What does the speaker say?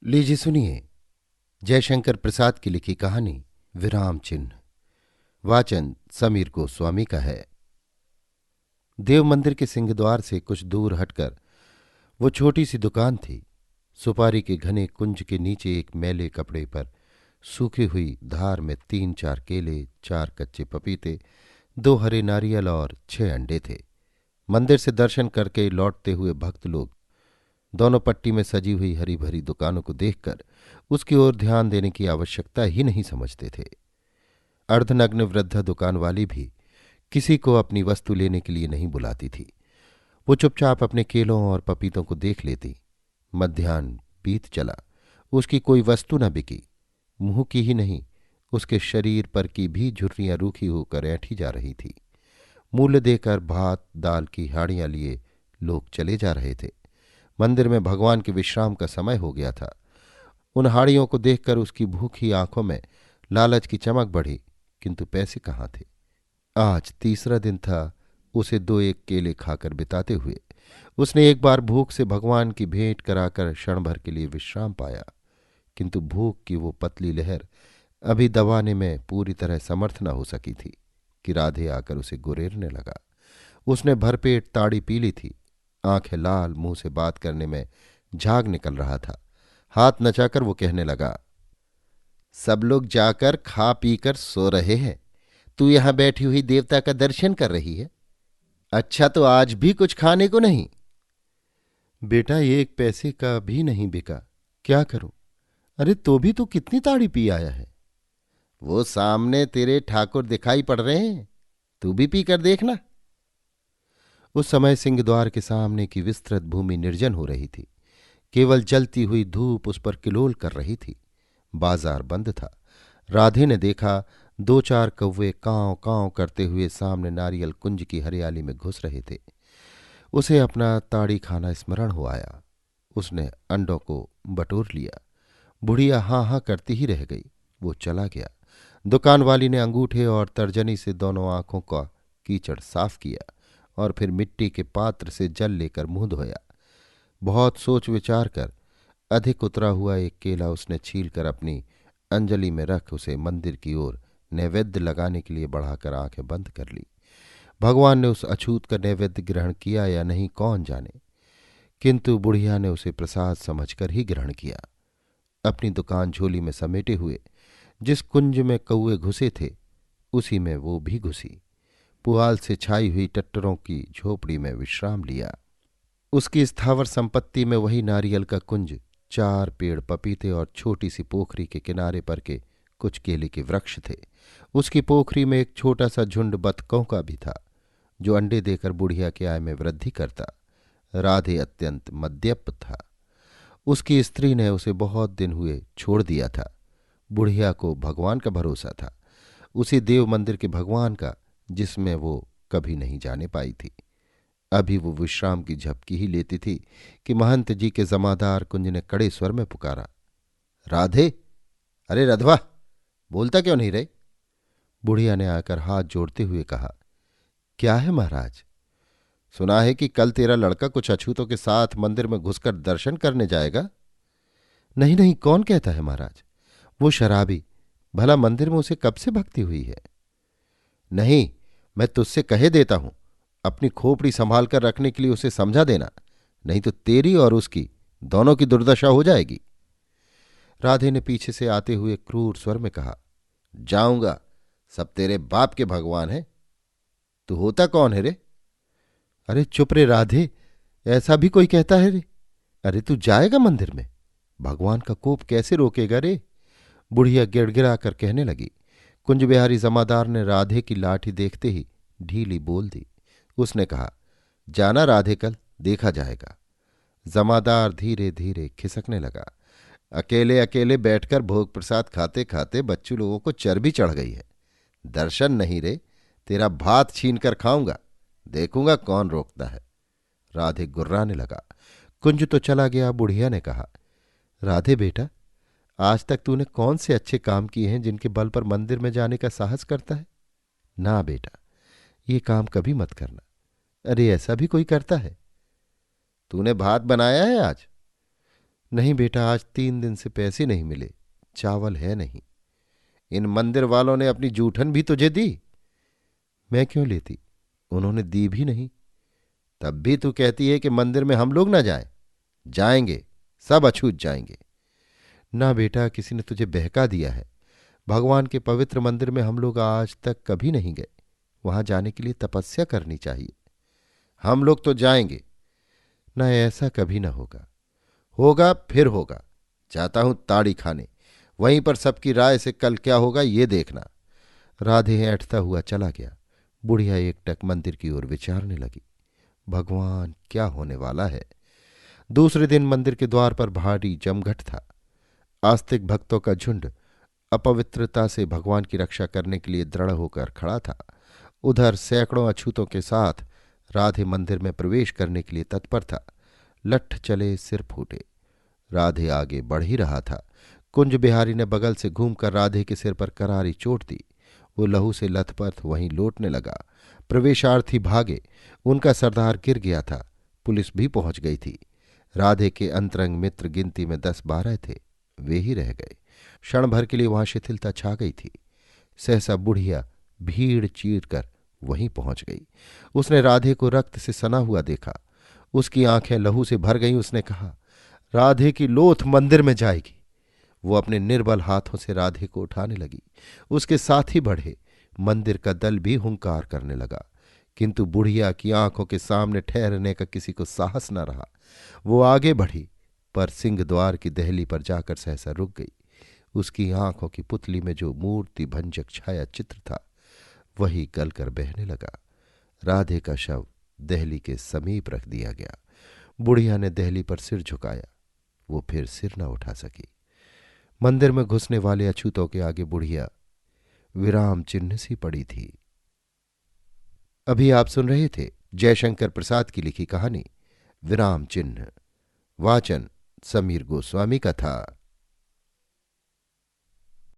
लीजिए सुनिए। जयशंकर प्रसाद की लिखी कहानी विराम चिन्ह। वाचन समीर गोस्वामी का है। देव मंदिर के सिंहद्वार से कुछ दूर हटकर वो छोटी सी दुकान थी। सुपारी के घने कुंज के नीचे एक मैले कपड़े पर सूखी हुई धार में 3-4 केले, 4 कच्चे पपीते, 2 हरे नारियल और 6 अंडे थे। मंदिर से दर्शन करके लौटते हुए भक्त लोग दोनों पट्टी में सजी हुई हरी भरी दुकानों को देखकर उसकी ओर ध्यान देने की आवश्यकता ही नहीं समझते थे। अर्धनग्न वृद्धा दुकान वाली भी किसी को अपनी वस्तु लेने के लिए नहीं बुलाती थी। वो चुपचाप अपने केलों और पपीतों को देख लेती। मध्याह्न बीत चला, उसकी कोई वस्तु न बिकी। मुंह की ही नहीं, उसके शरीर पर की भी झुर्रियां रूखी होकर ऐंठी जा रही थी। मूल्य देकर भात दाल की हाड़ियां लिए लोग चले जा रहे थे। मंदिर में भगवान के विश्राम का समय हो गया था। उन हाड़ियों को देखकर उसकी भूखी आंखों में लालच की चमक बढ़ी, किंतु पैसे कहाँ थे। आज तीसरा दिन था उसे 2-1 केले खाकर बिताते हुए। उसने एक बार भूख से भगवान की भेंट कराकर क्षण भर के लिए विश्राम पाया, किंतु भूख की वो पतली लहर अभी दबाने में पूरी तरह समर्थ न हो सकी थी कि राधे आकर उसे गुरेरने लगा। उसने भरपेट ताड़ी पी ली थी। आंखें लाल, मुंह से बात करने में झाग निकल रहा था। हाथ नचाकर वो कहने लगा, सब लोग जाकर खा पीकर सो रहे हैं, तू यहां बैठी हुई देवता का दर्शन कर रही है। अच्छा, तो आज भी कुछ खाने को नहीं? बेटा, ये 1 पैसे का भी नहीं बिका, क्या करूं? अरे तो भी तू कितनी ताड़ी पी आया है? वो सामने तेरे ठाकुर दिखाई पड़ रहे हैं, तू भी पी कर देखना। उस समय सिंहद्वार के सामने की विस्तृत भूमि निर्जन हो रही थी। केवल जलती हुई धूप उस पर किलोल कर रही थी। बाजार बंद था। राधे ने देखा 2-4 कौवे कांव कांव करते हुए सामने नारियल कुंज की हरियाली में घुस रहे थे। उसे अपना ताड़ी खाना स्मरण हो आया। उसने अंडों को बटोर लिया। बुढ़िया हाँ हाँ करती ही रह गई। वो चला गया। दुकान वाली ने अंगूठे और तर्जनी से दोनों आंखों का कीचड़ साफ किया और फिर मिट्टी के पात्र से जल लेकर मुंह धोया। बहुत सोच विचार कर अधिक उतरा हुआ एक केला उसने छीलकर अपनी अंजलि में रख उसे मंदिर की ओर नैवेद्य लगाने के लिए बढ़ाकर आंखें बंद कर ली। भगवान ने उस अछूत का नैवेद्य ग्रहण किया या नहीं कौन जाने, किंतु बुढ़िया ने उसे प्रसाद समझकर ही ग्रहण किया। अपनी दुकान झोली में समेटे हुए जिस कुंज में कौवे घुसे थे, उसी में वो भी घुसी। पुआल से छाई हुई टट्टरों की झोपड़ी में विश्राम लिया। उसकी स्थावर संपत्ति में वही नारियल का कुंज, 4 पेड़ पपीते और छोटी सी पोखरी के किनारे पर के कुछ केले के वृक्ष थे। उसकी पोखरी में एक छोटा सा झुंड बतखों का भी था, जो अंडे देकर बुढ़िया की आय में वृद्धि करता। राधे अत्यंत मद्यप था। उसकी स्त्री ने उसे बहुत दिन हुए छोड़ दिया था। बुढ़िया को भगवान का भरोसा था, उसी देव मंदिर के भगवान का, जिसमें वो कभी नहीं जाने पाई थी। अभी वो विश्राम की झपकी ही लेती थी कि महंत जी के जमादार कुंज ने कड़े स्वर में पुकारा, राधे, अरे रधवा, बोलता क्यों नहीं रहे? बुढ़िया ने आकर हाथ जोड़ते हुए कहा, क्या है महाराज? सुना है कि कल तेरा लड़का कुछ अछूतों के साथ मंदिर में घुसकर दर्शन करने जाएगा। नहीं नहीं, कौन कहता है महाराज? वो शराबी, भला मंदिर में उसे कब से भक्ति हुई है? नहीं, मैं तुझसे कहे देता हूं, अपनी खोपड़ी संभाल कर रखने के लिए उसे समझा देना, नहीं तो तेरी और उसकी दोनों की दुर्दशा हो जाएगी। राधे ने पीछे से आते हुए क्रूर स्वर में कहा, जाऊंगा, सब तेरे बाप के भगवान हैं। तू होता कौन है रे? अरे चुप रे राधे, ऐसा भी कोई कहता है रे? अरे तू जाएगा मंदिर में? भगवान का कोप कैसे रोकेगा रे? बुढ़िया गिड़गिड़ा कर कहने लगी। कुंज बिहारी जमादार ने राधे की लाठी देखते ही ढीली बोल दी। उसने कहा, जाना राधे, कल देखा जाएगा। जमादार धीरे धीरे खिसकने लगा। अकेले अकेले बैठकर भोग प्रसाद खाते खाते बच्चू लोगों को चर्बी चढ़ गई है। दर्शन नहीं रे, तेरा भात छीन कर खाऊंगा, देखूंगा कौन रोकता है। राधे गुर्राने लगा। कुंज तो चला गया। बुढ़िया ने कहा, राधे बेटा, आज तक तूने कौन से अच्छे काम किए हैं जिनके बल पर मंदिर में जाने का साहस करता है? ना बेटा, ये काम कभी मत करना। अरे ऐसा भी कोई करता है? तूने भात बनाया है आज? नहीं बेटा, आज 3 दिन से पैसे नहीं मिले, चावल है नहीं। इन मंदिर वालों ने अपनी जूठन भी तुझे दी? मैं क्यों लेती, उन्होंने दी भी नहीं। तब भी तू कहती है कि मंदिर में हम लोग ना जाएं। जाएंगे, सब अछूत जाएंगे। ना बेटा, किसी ने तुझे बहका दिया है। भगवान के पवित्र मंदिर में हम लोग आज तक कभी नहीं गए। वहां जाने के लिए तपस्या करनी चाहिए। हम लोग तो जाएंगे। ना, ऐसा कभी ना होगा। होगा, फिर होगा। जाता हूं ताड़ी खाने, वहीं पर सबकी राय से कल क्या होगा ये देखना। राधे ऐंठता हुआ चला गया। बुढ़िया एकटक मंदिर की ओर विचारने लगी। भगवान, क्या होने वाला है। दूसरे दिन मंदिर के द्वार पर भारी जमघट था। आस्तिक भक्तों का झुंड अपवित्रता से भगवान की रक्षा करने के लिए दृढ़ होकर खड़ा था। उधर सैकड़ों अछूतों के साथ राधे मंदिर में प्रवेश करने के लिए तत्पर था। लठ चले सिर फूटे। राधे आगे बढ़ ही रहा था। कुंज बिहारी ने बगल से घूमकर राधे के सिर पर करारी चोट दी। वो लहू से लथपथ वहीं लौटने लगा। प्रवेशार्थी भागे। उनका सरदार गिर गया था। पुलिस भी पहुंच गई थी। राधे के अंतरंग मित्र गिनती में 10-12 थे, वे ही रह गए। क्षण भर के लिए वहां शिथिलता छा गई थी। सहसा बुढ़िया भीड़ चीर कर वहीं पहुंच गई। उसने राधे को रक्त से सना हुआ देखा। उसकी आंखें लहू से भर गईं। उसने कहा, राधे की लोथ मंदिर में जाएगी। वो अपने निर्बल हाथों से राधे को उठाने लगी। उसके साथ ही बढ़े। मंदिर का दल भी हुंकार करने लगा, किंतु बुढ़िया की आंखों के सामने ठहरने का किसी को साहस न रहा। वो आगे बढ़ी, पर सिंह द्वार की दहली पर जाकर सहसा रुक गई। उसकी आंखों की पुतली में जो मूर्ति भंजक छाया चित्र था, वही गलकर बहने लगा। राधे का शव दहली के समीप रख दिया गया। बुढ़िया ने दहली पर सिर झुकाया। वो फिर सिर न उठा सकी। मंदिर में घुसने वाले अछूतों के आगे बुढ़िया विराम चिन्ह सी पड़ी थी। अभी आप सुन रहे थे जयशंकर प्रसाद की लिखी कहानी विराम चिन्ह। वाचन समीर गोस्वामी का था।